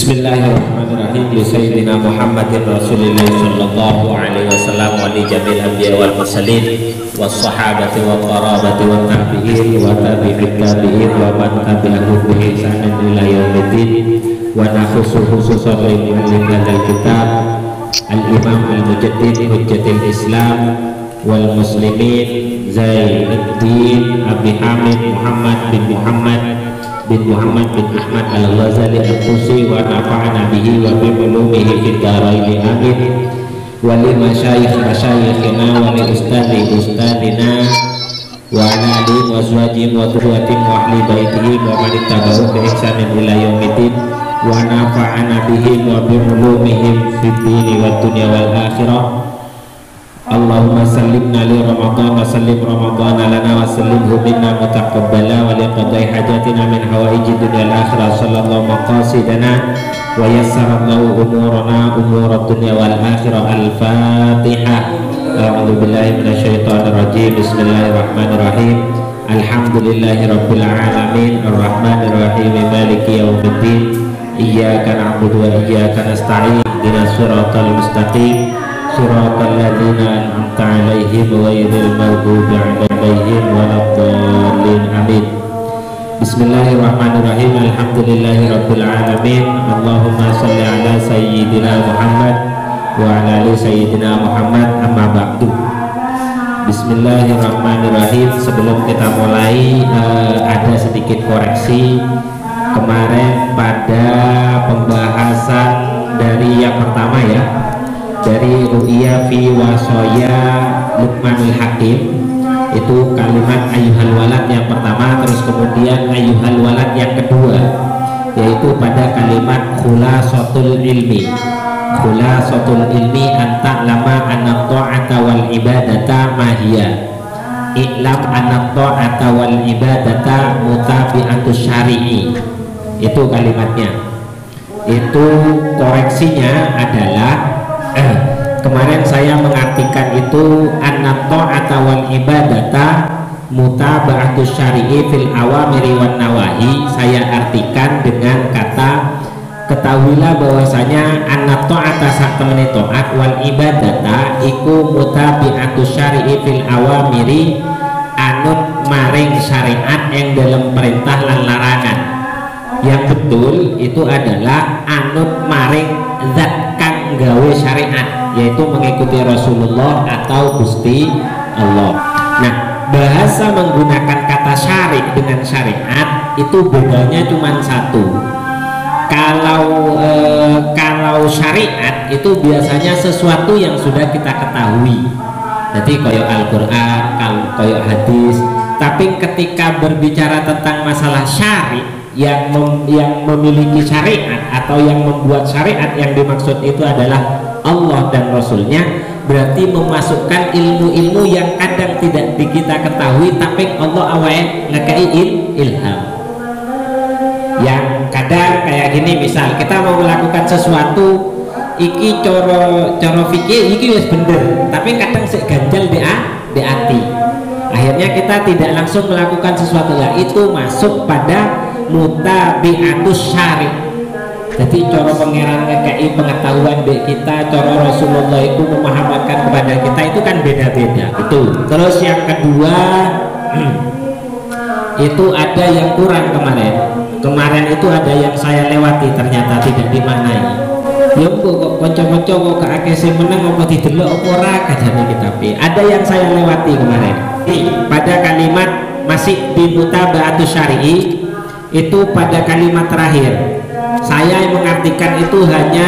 Bismillahirrahmanirrahim. Li sayyidina Muhammadin Rasulillah sallallahu alaihi wasallam wa li jamil anbiya wal mursalin was sahabati wa qarabati wa tabi'in wa tabi'it tabi'in wa man tabi'ahum bi ihsanin ila yaumiddin wa nakhusu khususan li hadzal kitab al-imam al-mujaddid hujjatul islam wal muslimin Zainuddin Abi Hamid Muhammad bin Ahmad al-Ghazali al-Tusi wa nafa'ana bihi wa bi ulumihi fid dharain amin wa li masyayikhina wa li ustadina wa ala alihi wa azwajihim wa dhurriyyatihim wa ahli baitihi wa man ittaba'ahum bi ihsanin ila yaumiddin wa nafa'ana bihi wa bi ulumihim fid dini wad dunya wal akhirah. Allahumma sallimna li Ramadan wa sallim Ramadan lana wa sallimhu minna mutaqabbala wa li qadai hajatina min hawaiji dunya al-akhirah sallallahu maqasidana wa yassarallahu umurana umurad dunya wal akhirah. Al-Fatihah. A'udzu billahi minasyaitonir rajim. Bismillahirrahmanirrahim. Alhamdulillahi rabbil alamin arrahmanir rahim maliki yaumiddin iyyaka na'budu wa iyyaka nasta'in ihdinas siratal mustaqim siratal ladzina an'amta 'alaihim ghairil maghdubi 'alaihim waladdallin amin. Bismillahirrahmanirrahim. Alhamdulillahirabbil alamin. Allahumma shalli ala sayyidina Muhammad wa ala ali sayyidina Muhammad, amma ba'du. Bismillahirrahmanirrahim. Sebelum kita mulai ada sedikit koreksi. Kemarin pada pembahasan dari yang pertama ya, dari ru'ya fi wasoya Luqmanul Hakim, itu kalimat ayyuhal walad yang pertama, terus kemudian ayyuhal walad yang kedua, yaitu pada kalimat khulasatul ilmi. Khulasatul ilmi anta lama anna ta'ata wal ibadata mahiyya. I'lam anna ta'ata wal ibadata mutabi'atus syari'i. Itu kalimatnya. Itu koreksinya adalah kemarin saya mengartikan itu anna ta'ata wal ibadata mutaba'atus syari'i fil awamiri wan nawahi. Saya artikan dengan kata ketahuilah bahwasanya anna ta'ata sak temene taat wal ibadata iku mutabi'atus syari'i fil awamiri anut maring syariat yang dalam perintah lan larangan. Yang betul itu adalah anut maring zat kang gawe syariat, yaitu mengikuti Rasulullah atau Gusti Allah. Nah, bahasa menggunakan kata syari dengan syariat itu bedanya cuma satu. Kalau syariat itu biasanya sesuatu yang sudah kita ketahui, jadi koyok Al-Quran, koyok hadis. Tapi ketika berbicara tentang masalah syari yang memiliki syariat atau yang membuat syariat, yang dimaksud itu adalah Allah dan Rasulnya, berarti memasukkan ilmu-ilmu yang kadang tidak kita ketahui tapi Allah awalnya ngekai ilham. Yang kadang kayak gini, misal kita mau melakukan sesuatu iki coro fikih iki wis bener, tapi kadang sik ganjal di hati, akhirnya kita tidak langsung melakukan sesuatu, lah itu masuk pada mutabi'atus syari'. Jadi coro pangeran ngekei pengetahuan di kita, coro Rasulullah itu memahamkan kepada kita, itu kan beda-beda itu. Terus yang kedua itu ada yang kurang kemarin itu ada yang saya lewati, ternyata tidak dimaknai. Ya kok kanca-kanca kok gak akeh sing meneng apa didelok apa ora kajane kita. Ada yang saya lewati kemarin pada kalimat masih di mutaba'atus syari'i, itu pada kalimat terakhir saya mengartikan itu hanya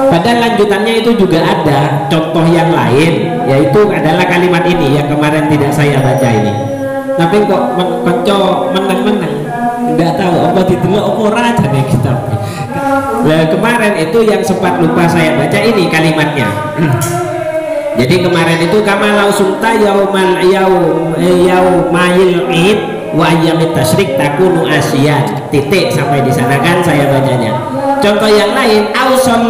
pada lanjutannya itu juga ada contoh yang lain, yaitu adalah kalimat ini yang kemarin tidak saya baca ini. Tapi kok konco meneng-meneng nggak tahu apa didelok apa ora jane kita. Nah, kemarin itu yang sempat lupa saya baca ini kalimatnya. Jadi kemarin itu kama lausumta yaumayil id wa ayyamit tasyrik takunu asyian, titik sampai di sana kan saya bacanya. Contoh yang lain, auson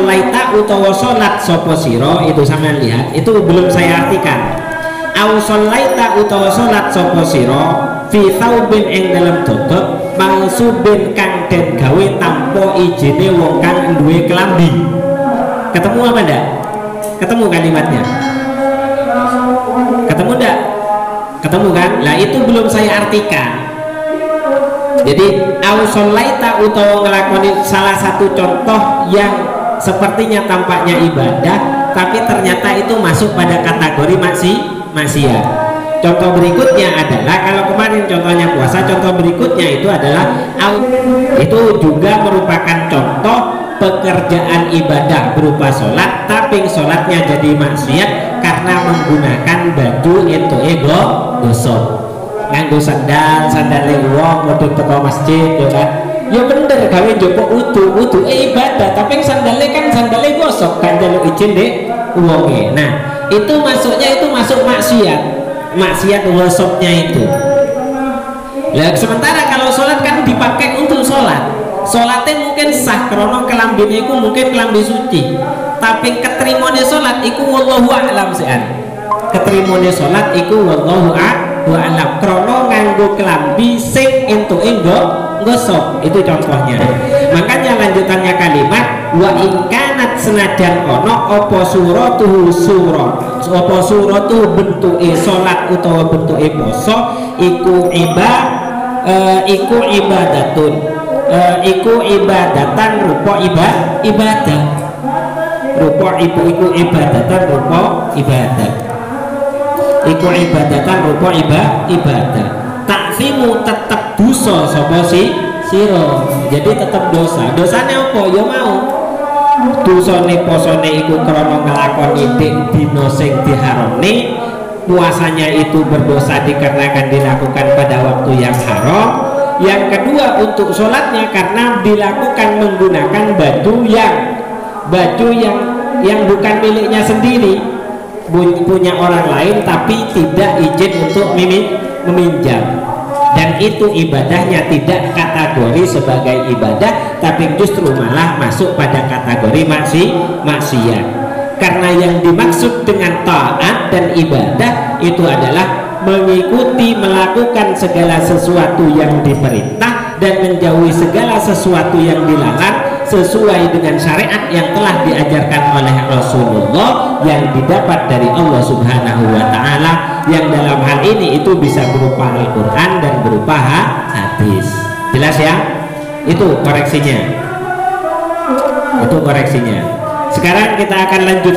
laita utawa salat sapa sira, itu sampean lihat, itu belum saya artikan. Auson laita utawa salat sapa sira fi thaubin ing dalam tutup mansubin kang den gawe tampa apa ijine wong kang duwe kelambi. Ketemu apa ndak? Ketemu kalimatnya? Ketemu ndak? Ketemu kan? Lah itu belum saya artikan. Jadi au sholaita utawa ngelakoni salah satu contoh yang sepertinya tampaknya ibadah tapi ternyata itu masuk pada kategori maksiat. Contoh berikutnya adalah, kalau kemarin contohnya puasa, contoh berikutnya itu adalah itu juga merupakan contoh pekerjaan ibadah berupa sholat, tapi sholatnya jadi maksiat karena menggunakan baju itu gosok, nganggo sandal wong model teko masjid, ya kan? Ya bener, gawe jopo udu ibadah, tapi sandalnya gosok kan jaluk izin deh wonge. Nah itu masuknya itu masuk maksiat gosoknya itu. Nah, sementara kalau sholat kan dipakai untuk sholatnya mungkin sah krono kelambine iku mungkin kelambi suci, tapi ketrimone sholat iku wallahu a'lam sean. Ketrimone sholat iku wallahu a'lam krono nganggo kelambi sing entuke gosok, itu contohnya. Makanya lanjutannya kalimat wa ingkanat senajan ono opo suratuhu bentuke sholat utawa bentuke poso iku ibadatun iku ibadatan rupa ibadah rupa iku ibadatan rupa ibadah iku ibadatan rupa ibadah. Takfimu tetap dosa sapa sira. Jadi tetap dosa. Dosane apa? Ya mau dosane posone iku krana nglakoni dina sing diharamne. Puasanya itu berdosa dikarenakan dilakukan pada waktu yang haram. Yang kedua untuk sholatnya karena dilakukan menggunakan baju yang bukan miliknya sendiri, punya orang lain tapi tidak izin untuk meminjam, dan itu ibadahnya tidak kategori sebagai ibadah tapi justru malah masuk pada kategori maksiat. Karena yang dimaksud dengan taat dan ibadah itu adalah mengikuti, melakukan segala sesuatu yang diperintah dan menjauhi segala sesuatu yang dilarang sesuai dengan syariat yang telah diajarkan oleh Rasulullah yang didapat dari Allah Subhanahu wa Ta'ala, yang dalam hal ini itu bisa berupa Al-Quran dan berupa hadis. Jelas ya? Itu koreksinya. Sekarang kita akan lanjut.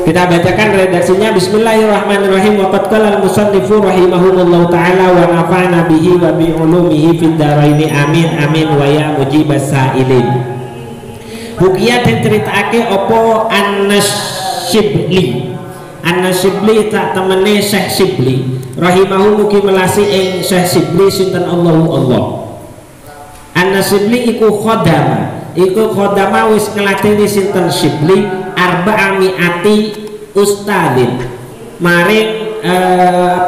Kita bacakan redaksinya. Bismillahirrahmanirrahim. Wa qad qala al-musannifu rahimahullahu ta'ala wa nafa'na bihi wa bi ulumihi fid dharaini amin amin wa ya mujibas sa'ilin. Bukia dan ceritake opo An-Nasyibli tak temene Syekh Syibli rahimahu mugi melasi ing Syekh Syibli sinten Allah. An-Nasyibli iku khodama wis ngelatini sinten Syibli arba'amiati ustadin maring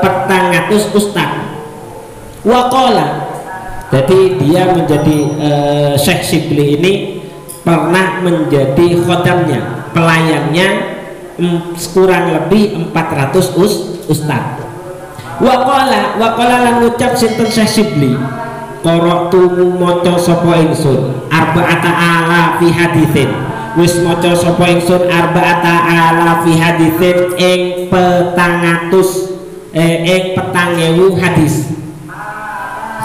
400 ustad. Waqala, jadi dia menjadi Syekh Syibli ini pernah menjadi khodamnya, pelayannya kurang lebih 400 ustad. Waqala lan ngucap sinten Syekh Syibli qara'tu maca sapa ingsun arba'ata ala fi haditsin, wis maca sapa ingsun arba'ata ala fi haditsin ing 400 hadis.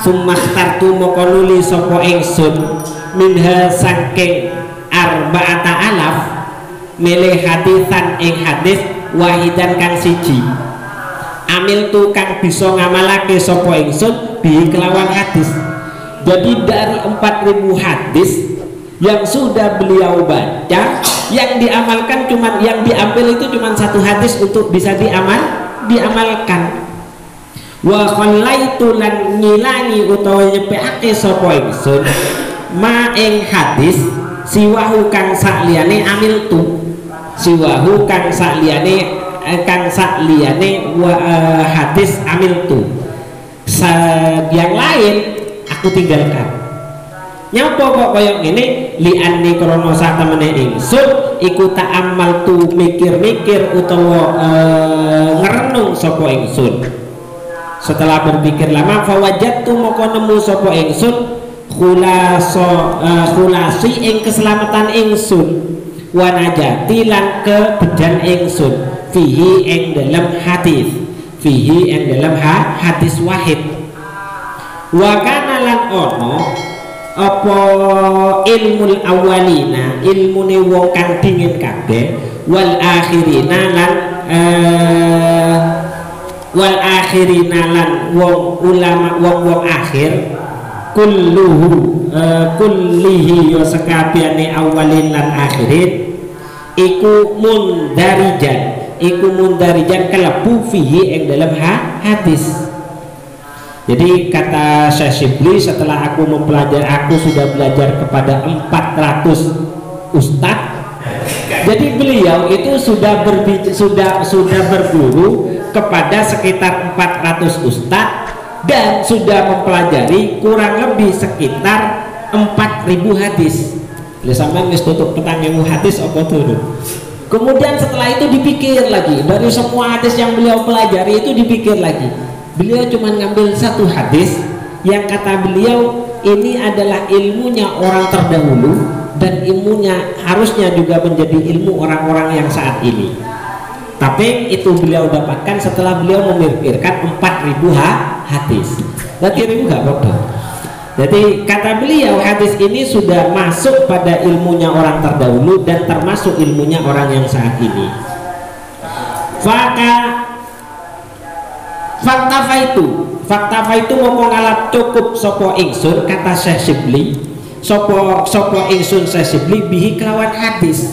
Sumakhtartu moko nuli sapa ingsun minha saking arba'ata alaf milih hadisan ing hadis wahidan kang siji. Amil tu kang bisa ngamalake sapa ingsun bi kelawan hadis. Jadi dari 4.000 hadis yang sudah beliau baca, yang diamalkan yang diambil itu cuma 1 hadis untuk bisa diamalkan. Wa khallaitu lan ngilangi utawa nyepekake sapa ingsun ma ing hadis siwahu kang sakliyane amil tu, siwahu kang sakliyane hadis amil tu, yang lain aku tinggalkan. Nyapa kok koyok ini li'anni krono sak temene ingsun iku ta'ammal tu mikir-mikir utawa ngerenung sapa ingsun. Setelah berpikir lama fawajadtu moko nemu sapa ingsun khulasi ing keselamatan ingsun wa najati lan kebejan ingsun fihi ing dalam hadis wahid wa kana lan ono apa ilmul awalina ilmune wong kang dingin kabeh wal akhirina lan wong ulama wong akhir kullihi yo sekabehane awalin lan akhirin iku mundarijan kelebu fihi ing dalam hadis. Jadi kata Syekh Syibli, setelah aku sudah belajar kepada 400 ustadz. Jadi beliau itu sudah berguru kepada sekitar 400 ustadz dan sudah mempelajari kurang lebih sekitar 4.000 hadis. Sampai wis tutup petang hadis apa turun. Kemudian setelah itu dipikir lagi, dari semua hadis yang beliau pelajari itu dipikir lagi. Beliau cuma ngambil satu hadis yang kata beliau ini adalah ilmunya orang terdahulu dan ilmunya harusnya juga menjadi ilmu orang-orang yang saat ini. Tapi itu beliau dapatkan setelah beliau memikirkan 4.000 hadis. Berarti ribu gak bodoh. Jadi kata beliau hadis ini sudah masuk pada ilmunya orang terdahulu dan termasuk ilmunya orang yang saat ini. Fakta itu mau ngalap cukup sopo ingsun kata Syekh Syibli sopo ingsun Syekh Syibli bihi kelawan hadis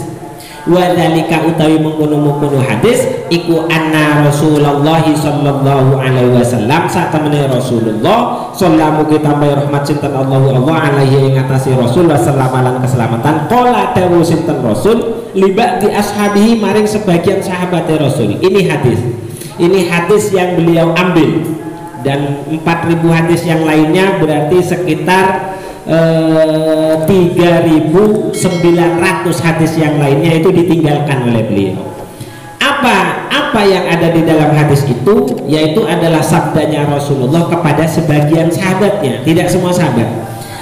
wadhalika utawi mengkono hadis iku anna Rasulullah sallallahu alaihi wasallam saat temene Rasulullah sallallahu kita may rahmat sinten Allah alaihi ing atase Rasul wasallam lan keselamatan qala dawu sinten Rasul liba di ashabihi maring sebagian sahabat Rasul. Ini hadis yang beliau ambil dan 4.000 hadis yang lainnya berarti sekitar 3.900 hadis yang lainnya itu ditinggalkan oleh beliau. Apa yang ada di dalam hadis itu yaitu adalah sabdanya Rasulullah kepada sebagian sahabatnya, tidak semua sahabat.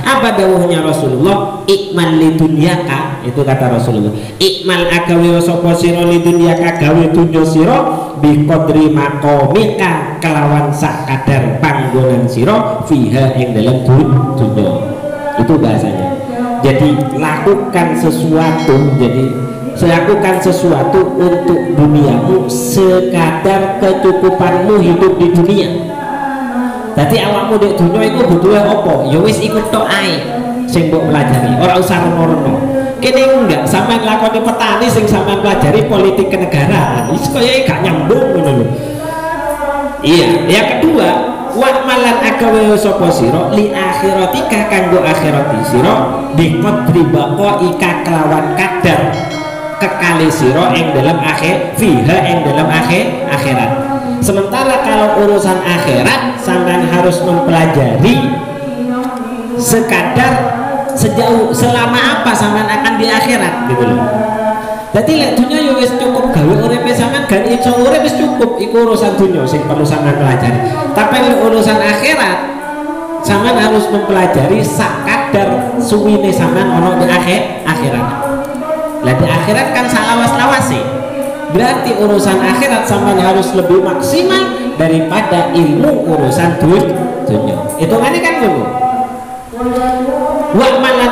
Apa dawuhnya Rasulullah? Ikmal lidunyaka, itu kata Rasulullah. Ikmal agawe sapa sira lidunyaka gawe dunya sira bi qadri maqamika kelawan sak kadar panggonan sira fiha ing dalam dunya. Itu bahasanya. Jadi lakukan sesuatu untuk duniamu sekadar kecukupanmu hidup di dunia. Dadi awakmu di dunia itu butuhe apa? Ya wis ikut tok ae sing mbok pelajari. Ora usah rono-rono. Kene enggak sampean lakoni petani sing sampean pelajari politik kenegaraan. Wis koyo gak nyambung ngono lho. Iya, yang kedua, wa malan agawe sapa sira li akhiratika kanggo akhirati sira bi qadri baqaika kelawan kadar kekali sira ing dalam akhirat. Sementara kalau urusan akhirat sampean harus mempelajari sekadar selama apa sampean akan di akhirat gitu loh. Jadi lek dunia yo wis cukup gawe uripe sampean gak iso urip wis cukup iku urusan dunia sing perlu sampean pelajari. Tapi lek urusan akhirat sampean harus mempelajari sakadar suwine sampean ono di akhirat. Lah di akhirat kan salawas-lawase. Berarti urusan akhirat sampean harus lebih maksimal daripada ilmu urusan dunia. Itu kan ngono. Wa malan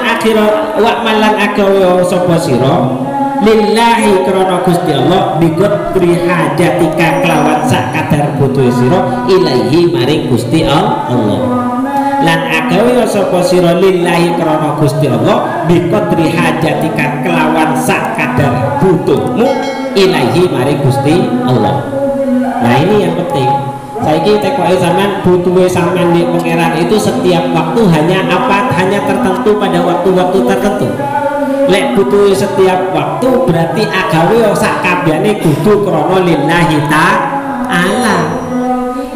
akhirat sapa sira lillahi krana Gusti Allah biqadri hajatika kelawan sak kadar butuhe sira ilaihi maring Gusti Allah. Lan agawe sapa sira lillahi krana Gusti Allah biqadri hajatika kelawan sak kadar butuhmu ilaihi maring Gusti Allah. Nah ini yang penting. Saiki tekoke sampean butuhe sampean di pangeran itu setiap waktu hanya tertentu pada waktu-waktu tertentu. Lek butuhe setiap waktu berarti agawe sak kabehane kudu krana lillahi ta'ala.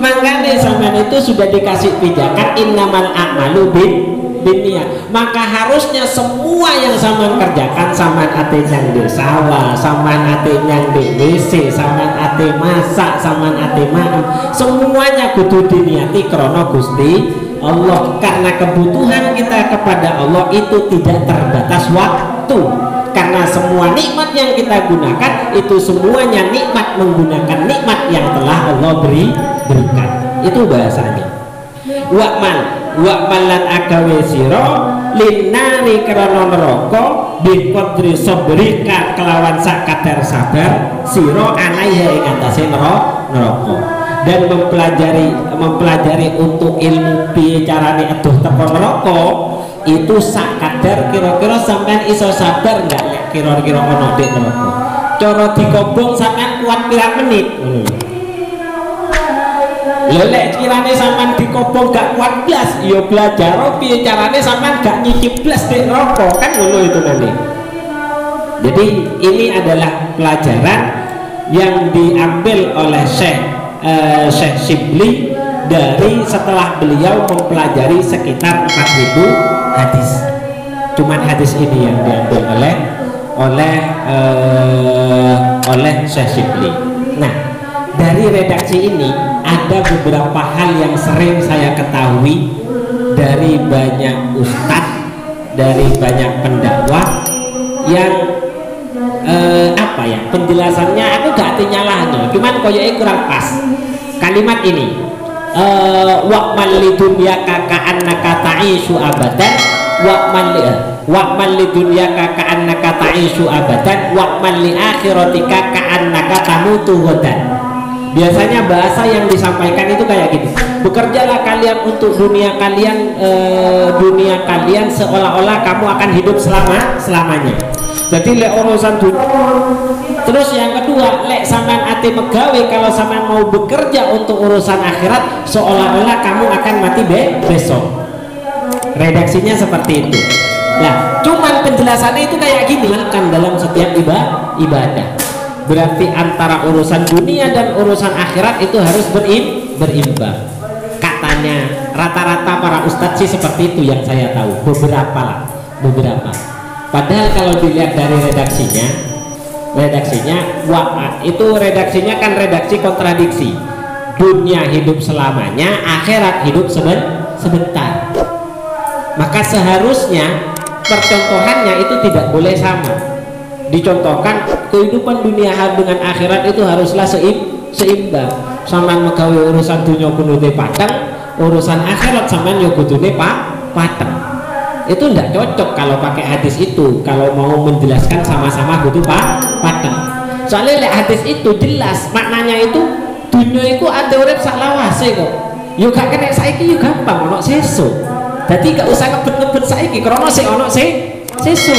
Makanya sampean itu sudah dikasih pijakan innamal a'malu binniyat. Maka harusnya semua yang sampean kerjakan, sampean ate nyang di sawah, sampean ate nyang di WC, sampean ate masak, sampean ate maem, semuanya kudu diniati krana Gusti Allah, karena kebutuhan kita kepada Allah itu tidak terbatas waktu, karena semua nikmat yang kita gunakan itu semuanya nikmat menggunakan nikmat yang telah Allah berikan. Itu bahasanya. Wa'man lan agawe sira linari krana neraka bi qadri sabrika kelawan sak kadar sabar sira alaiha ing atase neraka, dan mempelajari untuk ilmu piye carane aduh teko neraka itu sak kadar kira-kira sampean iso sabar enggak lek kira-kira ono dik neraka. Cara dikobong sampean kuat pirang menit ngono. Lelek kirane sampean dikobong gak kuat blas, ya belajar piye carane sampean gak nyicip blas di rokok kan ngono itu nanti. Jadi ini adalah pelajaran yang diambil oleh Syekh Shibli dari setelah beliau mempelajari sekitar 4000 hadis. Cuman hadis ini yang diambil oleh Syekh Shibli. Nah, dari redaksi ini ada beberapa hal yang sering saya ketahui dari banyak ustadz, dari banyak pendakwah yang penjelasannya aku gak nyalahno, cuman koyoke kurang pas. Kalimat ini wa'mal lidunyaka ka'annaka ta'ishu abadan wa'mal lidunyaka ka'annaka ta'ishu abadan wa'mal li akhiratika ka'annaka tamutu ghadan. Biasanya bahasa yang disampaikan itu kayak gini: bekerjalah kalian untuk dunia kalian seolah-olah kamu akan hidup selamanya. Jadi lek urusan dunia. Terus yang kedua, lek sampean ate megawe kalau sampean mau bekerja untuk urusan akhirat seolah-olah kamu akan mati besok. Redaksinya seperti itu. Nah, cuman penjelasannya itu kayak gini kan dalam setiap ibadah. Berarti antara urusan dunia dan urusan akhirat itu harus berimbang. Katanya rata-rata para ustadz sih seperti itu yang saya tahu, beberapa. Padahal kalau dilihat dari redaksinya itu redaksinya kan redaksi kontradiksi. Dunia hidup selamanya, akhirat hidup sebentar. Maka seharusnya percontohannya itu tidak boleh sama. Dicontohkan kehidupan dunia dengan akhirat itu haruslah seimbang. Sampean megawe urusan dunia kudune padang, urusan akhirat sampean yo kudune padang. Itu tidak cocok kalau pakai hadis itu. Kalau mau menjelaskan sama-sama kudu padang. Soalnya lek hadis itu jelas maknanya itu dunia itu ada urip sak lawase kok. Yo gak kena saiki yo gampang ono sesuk. Dadi gak usah ngebet-ngebet saiki krana sik ono sesuk.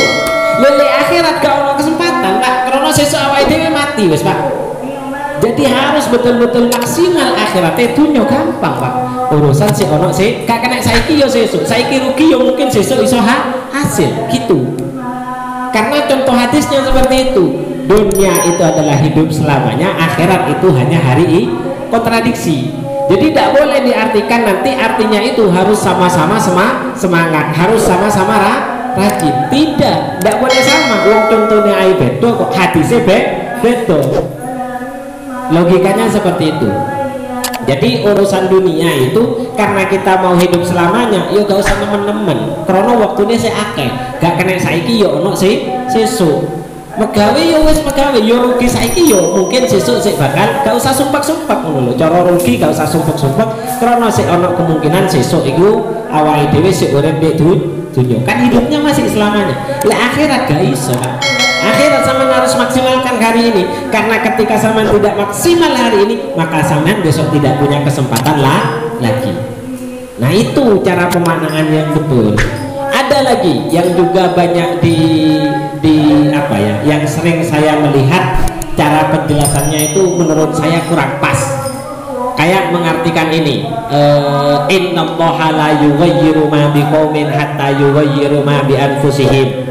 Lele akhirat gak ono kesempatan Pak, karena sesuk awake dhewe mati wis Pak. Jadi harus betul-betul maksimal akhiratnya. Dunya gampang Pak, urusan si ono sih gak kena saiki yo sesuk, saiki rugi yo mungkin sesuk iso hasil gitu. Karena contoh hadisnya seperti itu. Dunia itu adalah hidup selamanya, akhirat itu hanya hari kontradiksi. Jadi tidak boleh diartikan nanti artinya itu harus sama-sama semangat, harus sama-sama rajin. Tidak boleh sama. Wong contohnya ae beda kok hadisnya beda. Logikanya seperti itu. Jadi urusan dunia itu karena kita mau hidup selamanya, yo gak usah nemen-nemen. Karena waktunya saya akeh, gak kena saiki yo ono sesuk. Megawe yo wis megawe, yo rugi saiki yo mungkin sesuk sik bakal gak usah sumpek-sumpek ngono lho. Cara rugi gak usah sumpek-sumpek karena sik ono kemungkinan sesuk iku awake dhewe sik urip ndek dunya. Kan hidupnya masih selamanya. Lah akhirat gak iso, Pak. Akhirat sampean harus maksimalkan hari ini, karena ketika sampean tidak maksimal hari ini maka sampean besok tidak punya kesempatan lagi. Nah itu cara pemaknaan yang betul. Ada lagi yang juga banyak yang sering saya melihat cara penjelasannya itu menurut saya kurang pas. Kayak mengartikan ini, innallaha la yughayyiru ma biqaumin hatta yughayyiru ma bi anfusihim.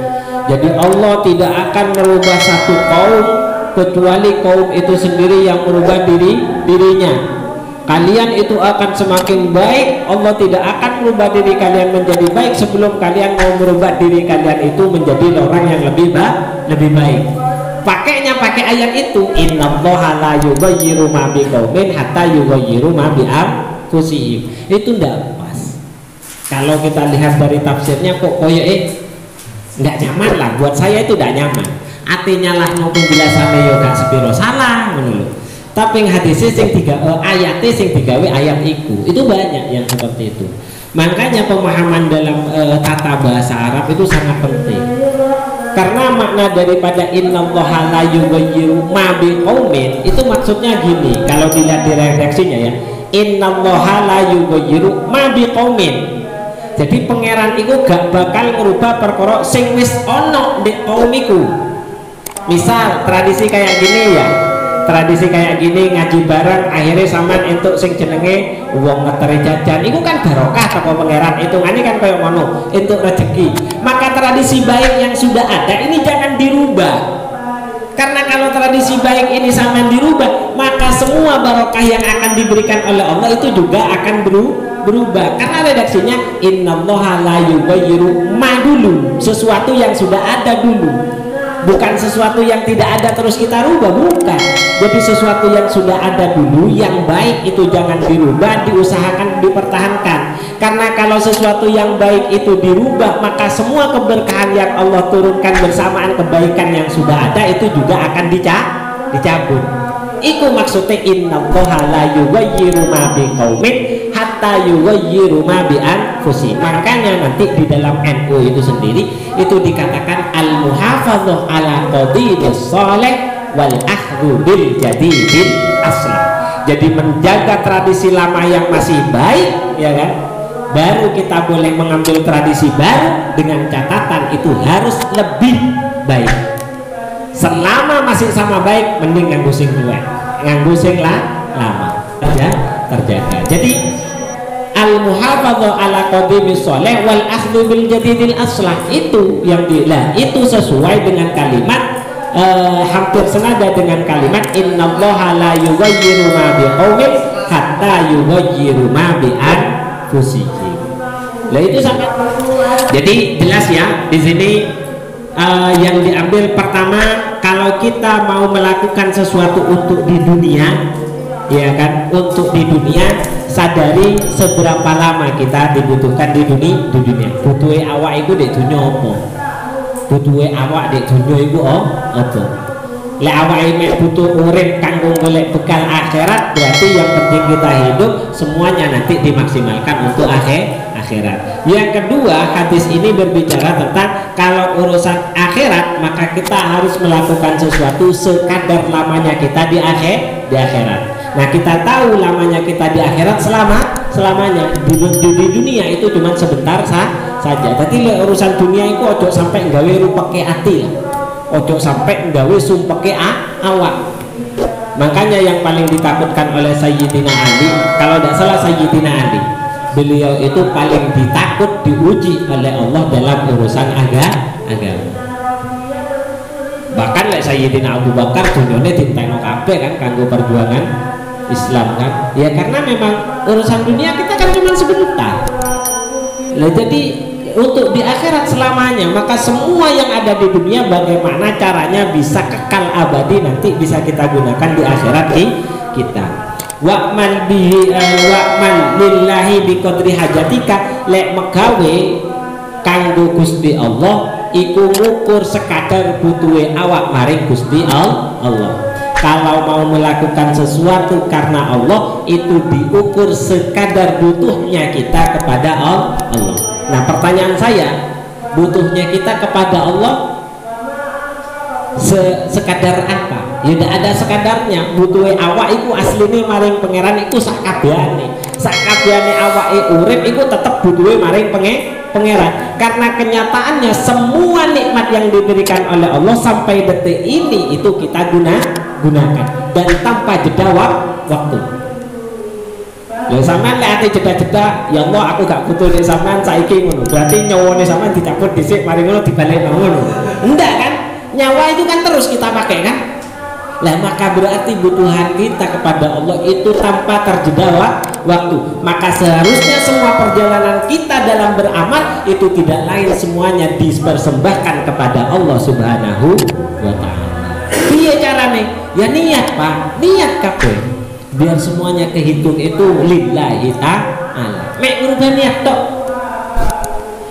Jadi Allah tidak akan merubah satu kaum kecuali kaum itu sendiri yang merubah dirinya. Kalian itu akan semakin baik, Allah tidak akan merubah diri kalian menjadi baik sebelum kalian mau merubah diri kalian itu menjadi orang yang lebih baik. Pakainya pakai ayat itu, innallaha la yughayyiru ma biqaumin hatta yughayyiru ma bi anfusihim. Itu enggak pas. Kalau kita lihat dari tafsirnya kok koyo nggak nyaman lah, buat saya itu nggak nyaman. Artinya lah maupun bilasane yo gak sepiro salah menurut. Tapi hadisnya sing tiga ayatnya sing digawe ayat itu banyak yang seperti itu. Makanya pemahaman dalam tata bahasa Arab itu sangat penting. Karena makna daripada innallaha la yughayyiru ma biqaumin itu maksudnya gini, kalau dilihat di redaksinya ya, innallaha la yughayyiru ma biqaumin. Jadi pangeran itu gak bakal ngerubah perkara sing wis ono di kaumiku. Misal tradisi kayak gini ya, tradisi kayak gini ngaji bareng akhirnya sampean entuk sing jenenge wong ngeteri jajan iku kan barokah teko pangeran, hitungane kan koyo ngono entuk rezeki. Maka tradisi baik yang sudah ada ini jangan dirubah, karena kalau tradisi baik ini sampean dirubah maka semua barokah yang akan diberikan oleh Allah itu juga akan berubah. Karena redaksinya innallaha la yughayyiru ma dulu, sesuatu yang sudah ada dulu, bukan sesuatu yang tidak ada terus kita rubah, bukan. Jadi sesuatu yang sudah ada dulu yang baik itu jangan dirubah, diusahakan dipertahankan. Karena kalau sesuatu yang baik itu dirubah maka semua keberkahan yang Allah turunkan bersamaan kebaikan yang sudah ada itu juga akan dicabut. Iku maksudnya innallaha la yughayyiru ma biqaumin hatta yughayyiru ma bi anfusihim. Makanya nanti di dalam NU itu sendiri itu dikatakan al muhafadzah ala qadidis salih wal akhdhu bil jadidil aslah. Jadi menjaga tradisi lama yang masih baik, ya kan? Baru kita boleh mengambil tradisi baru dengan catatan itu harus lebih baik. Selama masih sama baik, mending nganggo sing tuwek, nganggo sing lama terjaga. Jadi al muhafadzah ala qadimis sholih wal akhdhu bil jadidil aslah itu yang itu sesuai dengan kalimat hampir senada dengan kalimat innallaha la yughayyiru ma biqaumin hatta yughayyiru ma bi anfusihim. Lah itu sangat. Jadi jelas ya di sini yang diambil pertama, kalau kita mau melakukan sesuatu untuk di dunia, ya kan, untuk di dunia, sadari seberapa lama kita dibutuhkan di dunia. Butuhe awak itu dek dunia apa? Butuhe awak dek dunia itu apa? Lek awak ini butuh urip kanggo golek bekal akhirat, berarti yang penting kita hidup semuanya nanti dimaksimalkan untuk akhirat. Yang kedua, hadis ini berbicara tentang kalau urusan akhirat maka kita harus melakukan sesuatu sekadar lamanya kita di akhirat. Nah kita tahu lamanya kita di akhirat selamanya. Di dunia itu cuma sebentar saja. Jadi urusan dunia itu ojo sampai nggawe rupake ati, ojo sampai nggawe sumpeke awak. Makanya yang paling ditakutkan oleh Sayyidina Ali, kalau tidak salah Sayyidina Ali, beliau itu paling ditakut diuji oleh Allah dalam urusan agama. Bahkan lek Sayyidina Abu Bakar dunyane diteno kabeh kan kanggo perjuangan Islam kan. Ya karena memang urusan dunia kita kan cuma sebentar. Lah jadi untuk di akhirat selamanya, maka semua yang ada di dunia bagaimana caranya bisa kekal abadi nanti bisa kita gunakan di akhirat kita. Wa'mal bihi wa'mal lillahi biqadri hajatika, lek megawe kanggo Gusti Allah iku ngukur sekadar butuhe awak maring Gusti Allah. Kalau mau melakukan sesuatu karena Allah itu diukur sekadar butuhnya kita kepada Allah. Nah pertanyaan saya, butuhnya kita kepada Allah sekadar apa? Ya tidak ada sekadarnya. Butuhe awak itu aslinya maring pangeran itu sakabehane awak urip itu tetap butuhe maring pangeran. Karena kenyataannya semua nikmat yang diberikan oleh Allah sampai detik ini itu kita gunakan dan tanpa jeda waktu. Lah sampean lek ate jeda-jeda, ya Allah aku gak butuh nek sampean saiki ngono. Berarti nyawane sampean dicabut dhisik mari ngono dibalik ngono. Enggak kan? Nyawa itu kan terus kita pakai kan? Lah maka berarti butuhan kita kepada Allah itu tanpa terjeda waktu. Maka seharusnya semua perjalanan kita dalam beramal itu tidak lain semuanya dipersembahkan kepada Allah Subhanahu wa taala. Piye carane? Ya niat, Pak. Niat kabeh. Biar semuanya kehitung itu lillahi ta'ala. Mek ngurubah niat tok.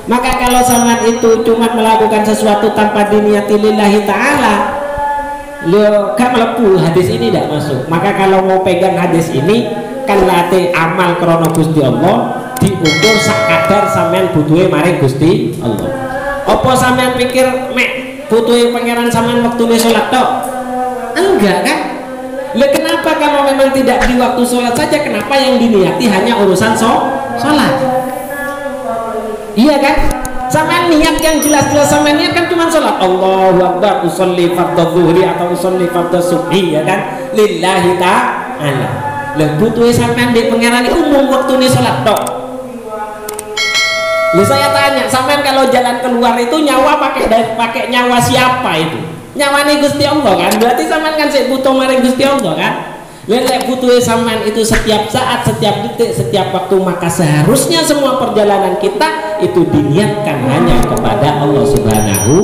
Maka kalau sampean itu cuma melakukan sesuatu tanpa diniati lillahi ta'ala, lo gak melebu, hadis ini tidak masuk. Maka kalau mau pegang hadis ini, kan latih amal krono Gusti Allah diukur sakadar sampean butuhe maring Gusti Allah. Apa sampean pikir mek butuhe pangeran sampean waktune salat tok? Enggak kan? Lah kenapa kalau memang tidak di waktu sholat saja, kenapa yang diniati hanya urusan sholat? Iya kan? Sama niat yang jelas-jelas sama niat kan cuma sholat. Allahu Akbar, usolli fardhu zuhri atau usolli fardhu subhi, ya kan? Lillahi ta'ala. Lah butuhe sampean di pangeran umum waktune sholat tok. Lah saya tanya, sampean kalau jalan keluar itu nyawa pakai nyawa siapa itu? Nyawane Gusti Allah kan, berarti sampean kan sik butuh maring Gusti Allah kan. Lek butuhe sampean itu setiap saat, setiap detik, setiap waktu, maka seharusnya semua perjalanan kita itu diniatkan hanya kepada Allah Subhanahu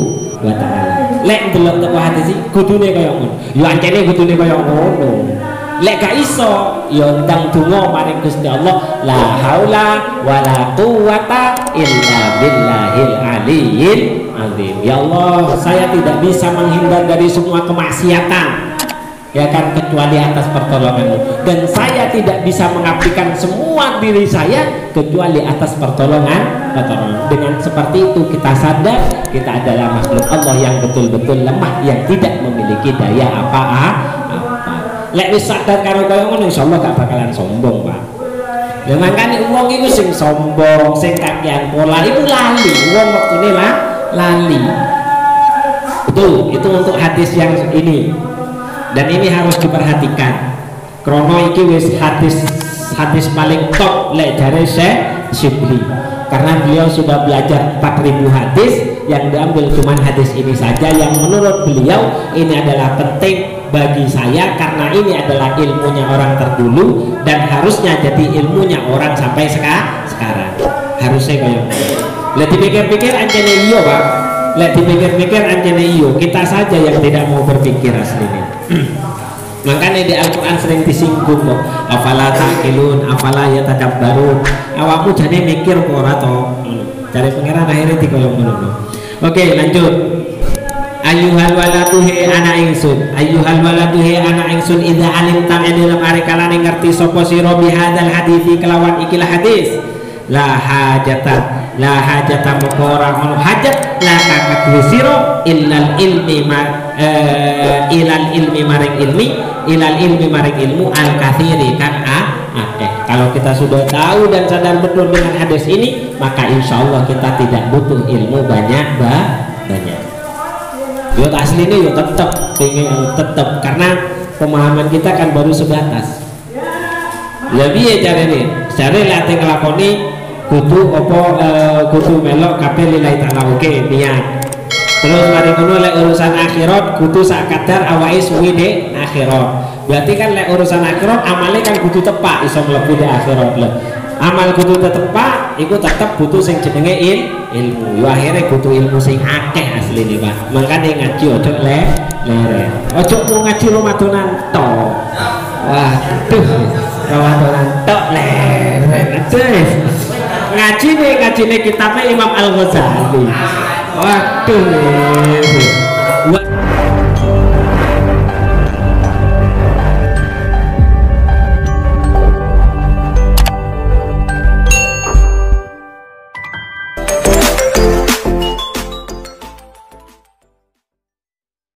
wa taala. Lek delok teko hati sih kudune kaya ngono. Yo ancene kudune kaya ngono. Lek gak iso yo ndang donga maring Gusti Allah, la haula wala quwata illa billahil aliyyil azim. Ya Allah, saya tidak bisa menghindar dari semua kemaksiatan, ya kan, kecuali atas pertolonganmu, dan saya tidak bisa mengabdikan semua diri saya kecuali atas pertolongan. Dengan seperti itu kita sadar kita adalah makhluk Allah yang betul-betul lemah, yang tidak memiliki daya apa-apa. Lek wis sadar karo kaya ngono insyaallah gak bakalan sombong, Pak. Lha makane wong iku sing sombong, sing kakean pola iku lali, wong wektune lali. Betul, itu untuk hadis yang ini. Dan ini harus diperhatikan. Krono iki wis hadis paling top lek jare Syekh Syibli. Karena beliau sudah belajar 4000 hadis, yang diambil cuma hadis ini saja yang menurut beliau ini adalah penting bagi saya karena ini adalah ilmunya orang terdulu dan harusnya jadi ilmunya orang sampai sekarang. Harusnya kayak lek dipikir-pikir ancene iyo, Pak. Lek dipikir-pikir ancene iyo, kita saja yang tidak mau berpikir aslinya. Makanya di Al-Quran sering disinggung kok, afala ta'qilun, afala yatadabbarun. Awakmu jadi mikir kok ora to. Cari pangeran akhirnya dikolong ngono. Oke, lanjut. Ayyuhal waladu he ana ingsun, ayyuhal waladu he ana ingsun, idza alimta dalam arikalane ngerti sapa sira bi hadzal hadithi kelawan ikilah hadis. La hajata mukora ono hajat la kakadwi siro ilal ilmi ilal ilmi maring ilmu al kathiri kan kalau kita sudah tahu dan sadar betul dengan hadis ini, maka insya Allah kita tidak butuh ilmu banyak. Yo aslinya yo tetap karena pemahaman kita kan baru sebatas. Lebih ya cari latih ngelakoni kudu kudu melok kabeh lillahi ta'ala. Oke, niat. Terus mari ngono lek urusan akhirat kudu sak kadar awake suwi de akhirat. Berarti kan lek urusan akhirat amale kan kudu tepak iso mlebu di akhirat. Amal kudu tepak iku tetep butuh sing jenenge ilmu. Yo akhirnya kudu ilmu sing akeh asline, Pak. Makane ngaji ojo leren. Ojo mau ngaji Ramadanan tok. Waduh, Ramadanan tok leren. Ngaji nih kitabnya Imam Al-Ghazali. Waduh,